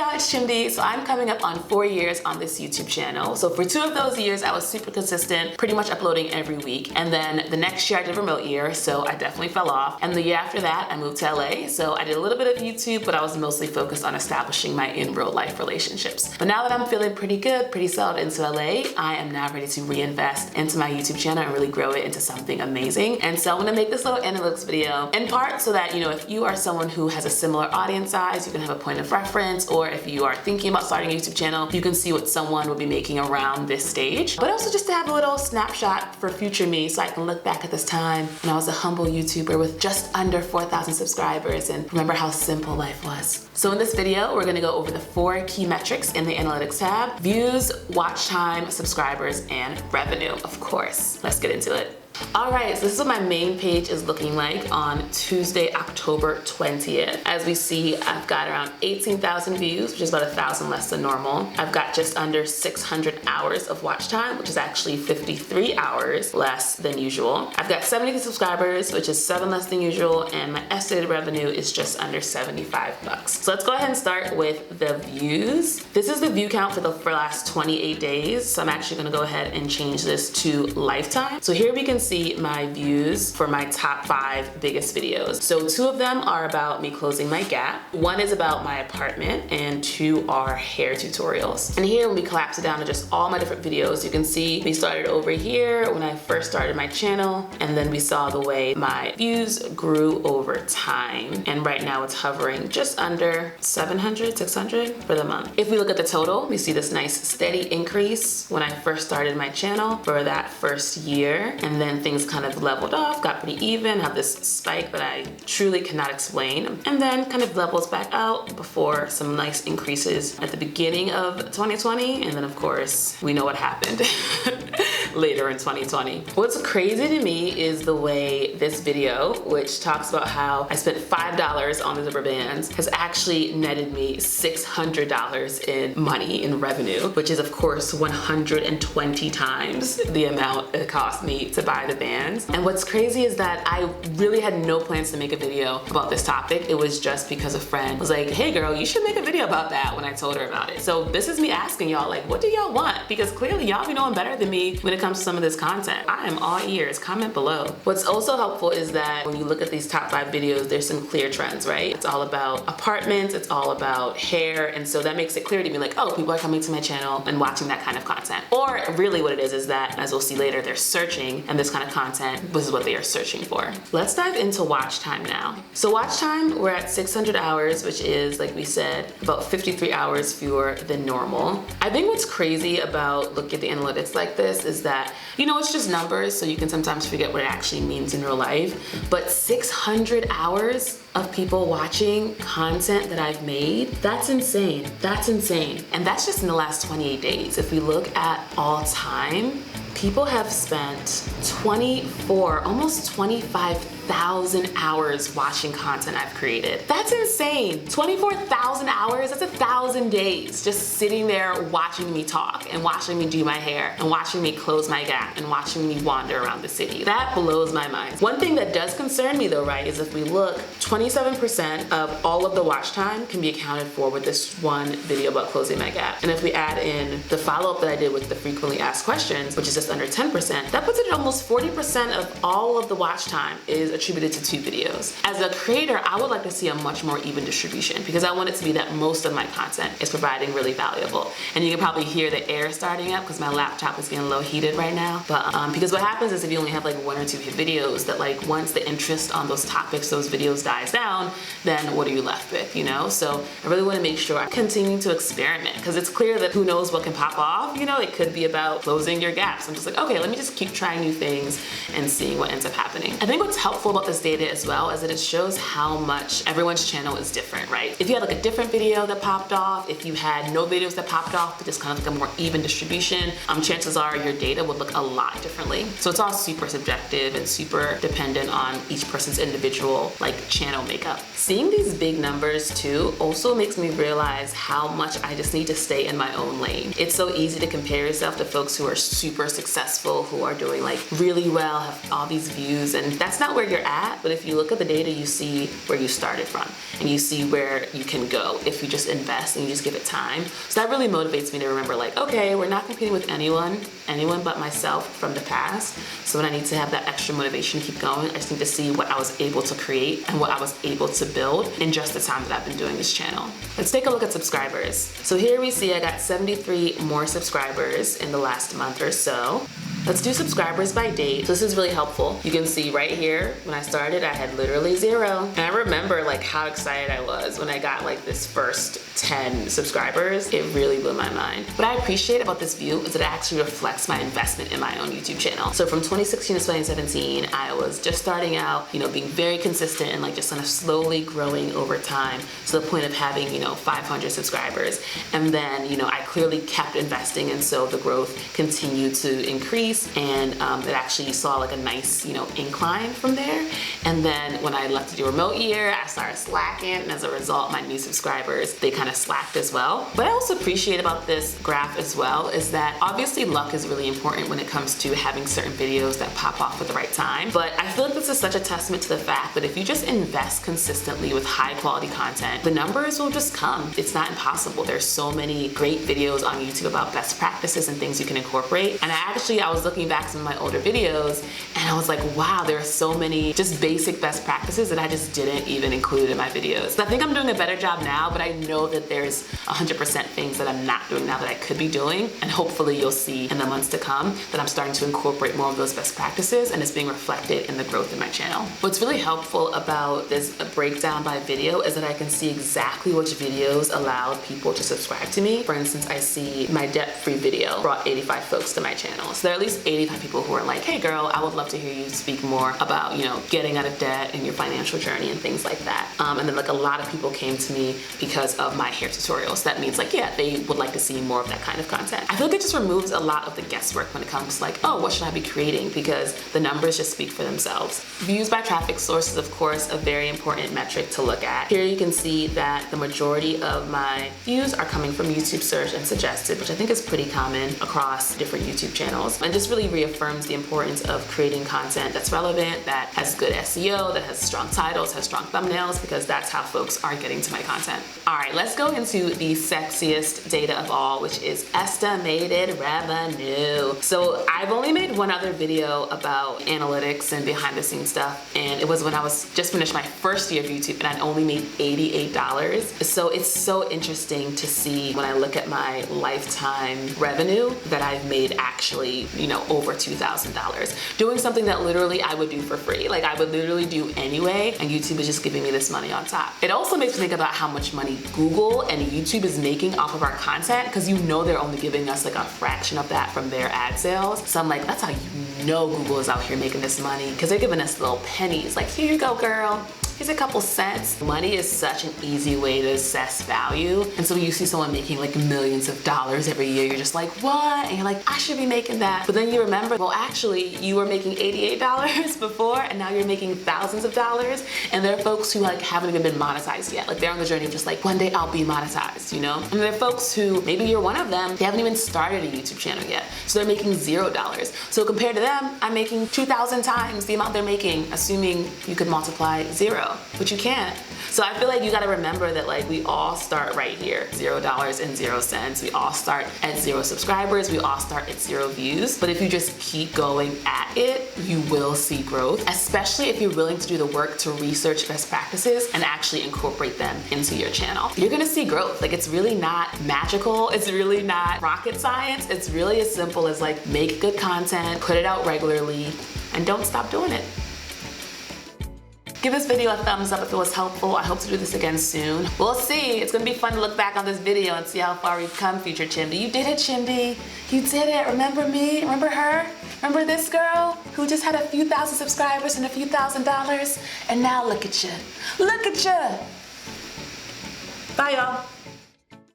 y'all, it's Chimdi. So I'm coming up on 4 years on this YouTube channel. So for 2 of those years, I was super consistent, pretty much uploading every week. And then the next year I did a remote year, so I definitely fell off. And the year after that, I moved to LA. So I did a little bit of YouTube, but I was mostly focused on establishing my in real life relationships. But now that I'm feeling pretty good, pretty settled into LA, I am now ready to reinvest into my YouTube channel and really grow it into something amazing. And so I'm gonna make this little analytics video in part so that, if you are someone who has a similar audience size, you can have a point of reference, or if you are thinking about starting a YouTube channel, you can see what someone would be making around this stage. But also just to have a little snapshot for future me so I can look back at this time when I was a humble YouTuber with just under 4,000 subscribers and remember how simple life was. So in this video, we're gonna go over the 4 key metrics in the analytics tab: views, watch time, subscribers, and revenue, of course. Let's get into it. Alright, so this is what my main page is looking like on Tuesday, October 20th. As we see, I've got around 18,000 views, which is about 1,000 less than normal. I've got just under 600 hours of watch time, which is actually 53 hours less than usual. I've got 72 subscribers, which is 7 less than usual, and my estimated revenue is just under 75 bucks. So let's go ahead and start with the views. This is the view count for the last 28 days. So I'm actually gonna go ahead and change this to lifetime. So here we can see my views for my top 5 biggest videos. So 2 of them are about me closing my gap. 1 is about my apartment, and 2 are hair tutorials. And here, when we collapse it down to just all my different videos, you can see we started over here when I first started my channel, and then we saw the way my views grew over time. And right now it's hovering just under 700, 600 for the month. If we look at the total, we see this nice steady increase when I first started my channel for that first year, and then things kind of leveled off, got pretty even, have this spike that I truly cannot explain, and then kind of levels back out before some nice increases at the beginning of 2020, and then of course, we know what happened later in 2020. What's crazy to me is the way this video, which talks about how I spent $5 on the zipper bands, has actually netted me $600 in money, in revenue, which is of course 120 times the amount it cost me to buy the bands. And what's crazy is that I really had no plans to make a video about this topic. It was just because a friend was like, hey girl, you should make a video about that, when I told her about it. So this is me asking y'all, like, what do y'all want? Because clearly y'all be knowing better than me when it comes to some of this content. I am all ears. Comment below. What's also helpful is that when you look at these top 5 videos, there's some clear trends, right? It's all about apartments, it's all about hair, and so that makes it clear to me, like, oh, people are coming to my channel and watching that kind of content. Or really what it is that, as we'll see later, they're searching, and this kind of content, this is what they are searching for. Let's dive into watch time now. So watch time, we're at 600 hours, which is, like we said, about 53 hours fewer than normal. I think what's crazy about looking at the analytics like this is that, it's just numbers, so you can sometimes forget what it actually means in real life. But 600 hours of people watching content that I've made, that's insane. That's insane. And that's just in the last 28 days. If we look at all time, people have spent 24, almost 25,000 hours watching content I've created. That's insane. 24,000 hours, that's 1,000 days just sitting there watching me talk and watching me do my hair and watching me close my gap and watching me wander around the city. That blows my mind. One thing that does concern me though, right, is if we look, 27% of all of the watch time can be accounted for with this one video about closing my gap. And if we add in the follow-up that I did with the frequently asked questions, which is just under 10%, that puts it at almost 40% of all of the watch time is attributed to 2 videos. As a creator, I would like to see a much more even distribution because I want it to be that most of my content is providing really valuable. And you can probably hear the air starting up because my laptop is getting low heated right now. But because what happens is if you only have like 1 or 2 hit videos, that like once the interest on those topics, those videos dies down, then what are you left with, So I really want to make sure I continue to experiment because it's clear that who knows what can pop off, it could be about closing your gaps. I'm just like, okay, let me just keep trying new things and seeing what ends up happening. I think what's helpful about this data as well is that it shows how much everyone's channel is different, right? If you had like a different video that popped off, if you had no videos that popped off, but just kind of like a more even distribution, chances are your data would look a lot differently. So it's all super subjective and super dependent on each person's individual like channel makeup. Seeing these big numbers too also makes me realize how much I just need to stay in my own lane. It's so easy to compare yourself to folks who are super successful, who are doing like really well, have all these views, and that's not where you're you're at, but if you look at the data, you see where you started from, and you see where you can go if you just invest and you just give it time. So that really motivates me to remember, like, okay, we're not competing with anyone but myself from the past. So when I need to have that extra motivation to keep going, I just need to see what I was able to create and what I was able to build in just the time that I've been doing this channel. Let's take a look at subscribers. So here we see I got 73 more subscribers in the last month or so. Let's do subscribers by date. So this is really helpful. You can see right here, when I started, I had literally 0. And I remember like how excited I was when I got like this first 10 subscribers. It really blew my mind. What I appreciate about this view is that it actually reflects my investment in my own YouTube channel. So from 2016 to 2017, I was just starting out, being very consistent and like just kind of slowly growing over time to the point of having, 500 subscribers. And then, I clearly kept investing, and so the growth continued to increase, and it actually saw like a nice, incline from there. And then when I left to do remote year, I started slacking, and as a result, my new subscribers, they kind of slacked as well. What I also appreciate about this graph as well is that obviously luck is really important when it comes to having certain videos that pop off at the right time. But I feel like this is such a testament to the fact that if you just invest consistently with high quality content, the numbers will just come. It's not impossible. There's so many great videos on YouTube about best practices and things you can incorporate. And I was looking back some of my older videos, and I was like, wow, there are so many just basic best practices that I just didn't even include in my videos. So I think I'm doing a better job now, but I know that there's 100% things that I'm not doing now that I could be doing, and hopefully you'll see in the months to come that I'm starting to incorporate more of those best practices, and it's being reflected in the growth in my channel. What's really helpful about this breakdown by video is that I can see exactly which videos allowed people to subscribe to me. For instance, I see my debt-free video brought 85 folks to my channel. So there are at least 85 people who are like, hey girl, I would love to hear you speak more about, getting out of debt and your financial journey and things like that. And then like a lot of people came to me because of my hair tutorials. That means like, yeah, they would like to see more of that kind of content. I feel like it just removes a lot of the guesswork when it comes to like, oh, what should I be creating? Because the numbers just speak for themselves. Views by traffic source is of course a very important metric to look at. Here you can see that the majority of my views are coming from YouTube search and suggested, which I think is pretty common across different YouTube channels. And just really reaffirms the importance of creating content that's relevant, that has good SEO, that has strong titles, has strong thumbnails, because that's how folks are getting to my content. All right, let's go into the sexiest data of all, which is estimated revenue. So I've only made one other video about analytics and behind the scenes stuff, and it was when I was just finished my first year of YouTube, and I'd only made $88. So it's so interesting to see when I look at my lifetime revenue that I've made actually, over $2,000. Doing something that literally I would do for free. Like I would literally do anyway, and YouTube is just giving me this money on top. It also makes me think about how much money Google and YouTube is making off of our content, because they're only giving us like a fraction of that from their ad sales. So I'm like, that's how Google is out here making this money, because they're giving us little pennies. Like, here you go, girl. Here's a couple cents. Money is such an easy way to assess value. And so when you see someone making like millions of dollars every year, you're just like, what? And you're like, I should be making that. But then you remember, well, actually, you were making $88 before, and now you're making thousands of dollars. And there are folks who like haven't even been monetized yet. Like they're on the journey of just like, one day I'll be monetized, And there are folks who, maybe you're one of them, they haven't even started a YouTube channel yet. So they're making $0. So compared to them, I'm making 2,000 times the amount they're making, assuming you could multiply 0. But you can't. So I feel like you gotta remember that like we all start right here, $0 and 0 cents. We all start at 0 subscribers. We all start at 0 views. But if you just keep going at it, you will see growth, especially if you're willing to do the work to research best practices and actually incorporate them into your channel. You're gonna see growth. Like it's really not magical. It's really not rocket science. It's really as simple as like make good content, put it out regularly, and don't stop doing it. Give this video a thumbs up if it was helpful. I hope to do this again soon. We'll see. It's gonna be fun to look back on this video and see how far we've come, future Chimdi. You did it, Chimdi. You did it. Remember me? Remember her? Remember this girl who just had a few thousand subscribers and a few $1,000s? And now look at you. Look at you. Bye, y'all.